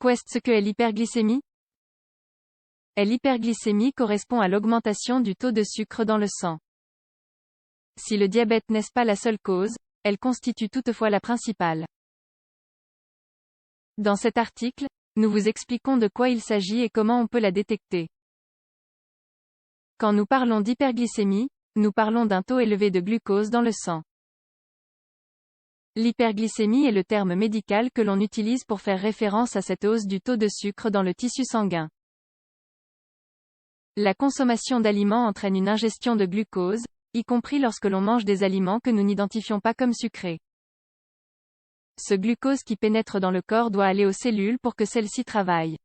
Qu'est-ce que est l'hyperglycémie? L'hyperglycémie correspond à l'augmentation du taux de sucre dans le sang. Si le diabète n'est pas la seule cause, elle constitue toutefois la principale. Dans cet article, nous vous expliquons de quoi il s'agit et comment on peut la détecter. Quand nous parlons d'hyperglycémie, nous parlons d'un taux élevé de glucose dans le sang. L'hyperglycémie est le terme médical que l'on utilise pour faire référence à cette hausse du taux de sucre dans le tissu sanguin. La consommation d'aliments entraîne une ingestion de glucose, y compris lorsque l'on mange des aliments que nous n'identifions pas comme sucrés. Ce glucose qui pénètre dans le corps doit aller aux cellules pour que celles-ci travaillent.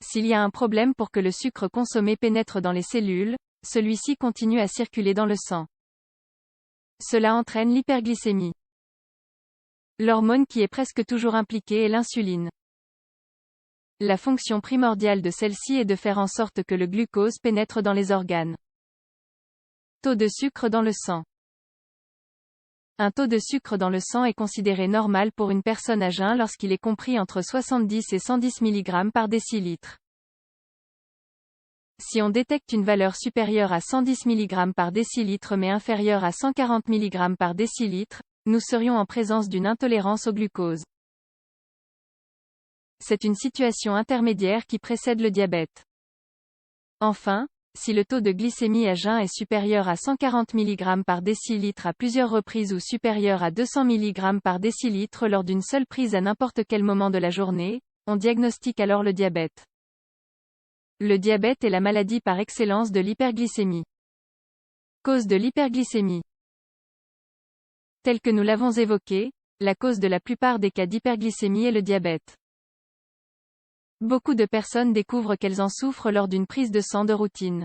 S'il y a un problème pour que le sucre consommé pénètre dans les cellules, celui-ci continue à circuler dans le sang. Cela entraîne l'hyperglycémie. L'hormone qui est presque toujours impliquée est l'insuline. La fonction primordiale de celle-ci est de faire en sorte que le glucose pénètre dans les organes. Taux de sucre dans le sang. Un taux de sucre dans le sang est considéré normal pour une personne à jeun lorsqu'il est compris entre 70 et 110 mg par décilitre. Si on détecte une valeur supérieure à 110 mg par décilitre mais inférieure à 140 mg par décilitre, nous serions en présence d'une intolérance au glucose. C'est une situation intermédiaire qui précède le diabète. Enfin, si le taux de glycémie à jeun est supérieur à 140 mg par décilitre à plusieurs reprises ou supérieur à 200 mg par décilitre lors d'une seule prise à n'importe quel moment de la journée, on diagnostique alors le diabète. Le diabète est la maladie par excellence de l'hyperglycémie. Cause de l'hyperglycémie. Telle que nous l'avons évoqué, la cause de la plupart des cas d'hyperglycémie est le diabète. Beaucoup de personnes découvrent qu'elles en souffrent lors d'une prise de sang de routine.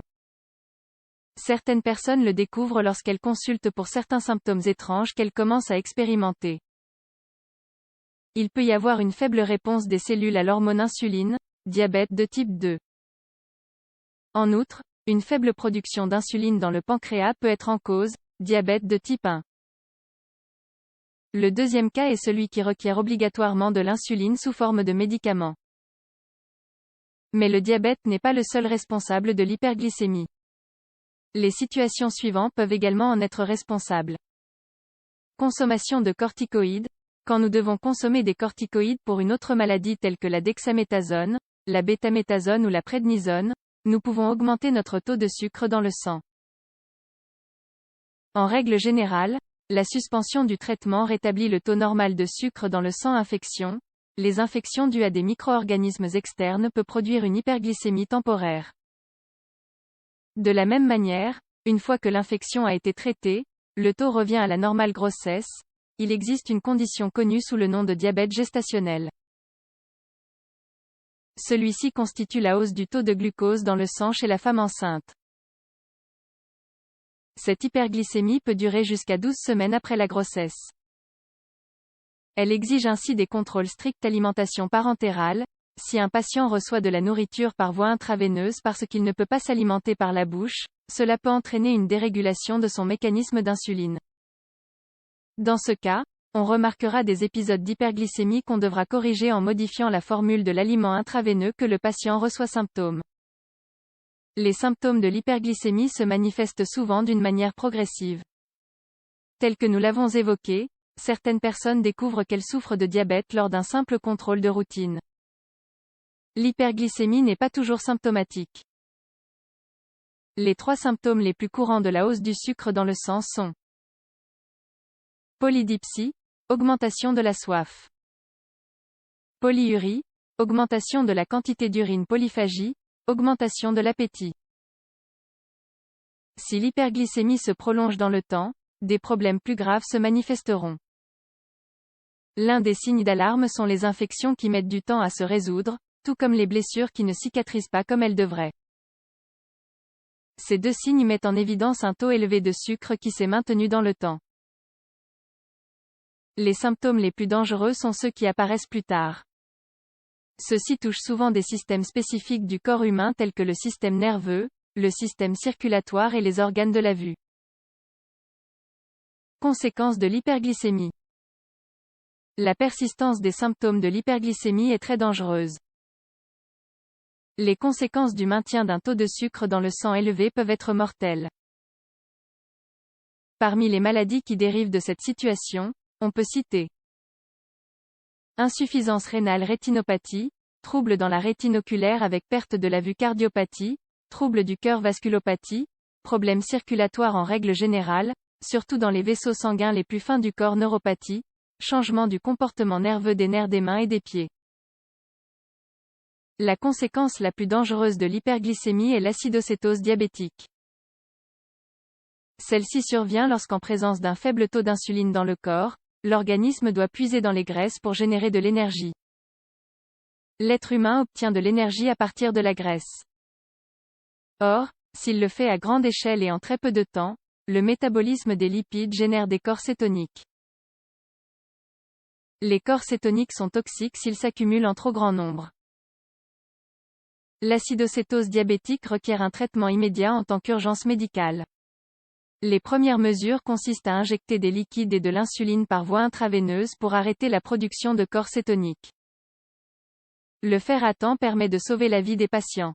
Certaines personnes le découvrent lorsqu'elles consultent pour certains symptômes étranges qu'elles commencent à expérimenter. Il peut y avoir une faible réponse des cellules à l'hormone insuline, diabète de type 2. En outre, une faible production d'insuline dans le pancréas peut être en cause, diabète de type 1. Le deuxième cas est celui qui requiert obligatoirement de l'insuline sous forme de médicament. Mais le diabète n'est pas le seul responsable de l'hyperglycémie. Les situations suivantes peuvent également en être responsables. Consommation de corticoïdes. Quand nous devons consommer des corticoïdes pour une autre maladie telle que la dexaméthasone, la bétaméthasone ou la prednisone, nous pouvons augmenter notre taux de sucre dans le sang. En règle générale, la suspension du traitement rétablit le taux normal de sucre dans le sang. Infection. Les infections dues à des micro-organismes externes peuvent produire une hyperglycémie temporaire. De la même manière, une fois que l'infection a été traitée, le taux revient à la normale. Grossesse. Il existe une condition connue sous le nom de diabète gestationnel. Celui-ci constitue la hausse du taux de glucose dans le sang chez la femme enceinte. Cette hyperglycémie peut durer jusqu'à 12 semaines après la grossesse. Elle exige ainsi des contrôles stricts d'alimentation parentérale. Si un patient reçoit de la nourriture par voie intraveineuse parce qu'il ne peut pas s'alimenter par la bouche, cela peut entraîner une dérégulation de son mécanisme d'insuline. Dans ce cas, on remarquera des épisodes d'hyperglycémie qu'on devra corriger en modifiant la formule de l'aliment intraveineux que le patient reçoit. Symptômes. Les symptômes de l'hyperglycémie se manifestent souvent d'une manière progressive. Tel que nous l'avons évoqué, certaines personnes découvrent qu'elles souffrent de diabète lors d'un simple contrôle de routine. L'hyperglycémie n'est pas toujours symptomatique. Les 3 symptômes les plus courants de la hausse du sucre dans le sang sont polydipsie, augmentation de la soif. Polyurie, augmentation de la quantité d'urine. Polyphagie, augmentation de l'appétit. Si l'hyperglycémie se prolonge dans le temps, des problèmes plus graves se manifesteront. L'un des signes d'alarme sont les infections qui mettent du temps à se résoudre, tout comme les blessures qui ne cicatrisent pas comme elles devraient. Ces 2 signes mettent en évidence un taux élevé de sucre qui s'est maintenu dans le temps. Les symptômes les plus dangereux sont ceux qui apparaissent plus tard. Ceux-ci touchent souvent des systèmes spécifiques du corps humain tels que le système nerveux, le système circulatoire et les organes de la vue. Conséquences de l'hyperglycémie. la persistance des symptômes de l'hyperglycémie est très dangereuse. Les conséquences du maintien d'un taux de sucre dans le sang élevé peuvent être mortelles. Parmi les maladies qui dérivent de cette situation, on peut citer insuffisance rénale, rétinopathie, troubles dans la rétine oculaire avec perte de la vue, cardiopathie, troubles du cœur, vasculopathie, problèmes circulatoires en règle générale, surtout dans les vaisseaux sanguins les plus fins du corps, neuropathie, changement du comportement nerveux des nerfs des mains et des pieds. La conséquence la plus dangereuse de l'hyperglycémie est l'acidocétose diabétique. Celle-ci survient lorsqu'en présence d'un faible taux d'insuline dans le corps, l'organisme doit puiser dans les graisses pour générer de l'énergie. L'être humain obtient de l'énergie à partir de la graisse. Or, s'il le fait à grande échelle et en très peu de temps, le métabolisme des lipides génère des corps cétoniques. Les corps cétoniques sont toxiques s'ils s'accumulent en trop grand nombre. L'acidocétose diabétique requiert un traitement immédiat en tant qu'urgence médicale. Les premières mesures consistent à injecter des liquides et de l'insuline par voie intraveineuse pour arrêter la production de corps cétoniques. Le faire à temps permet de sauver la vie des patients.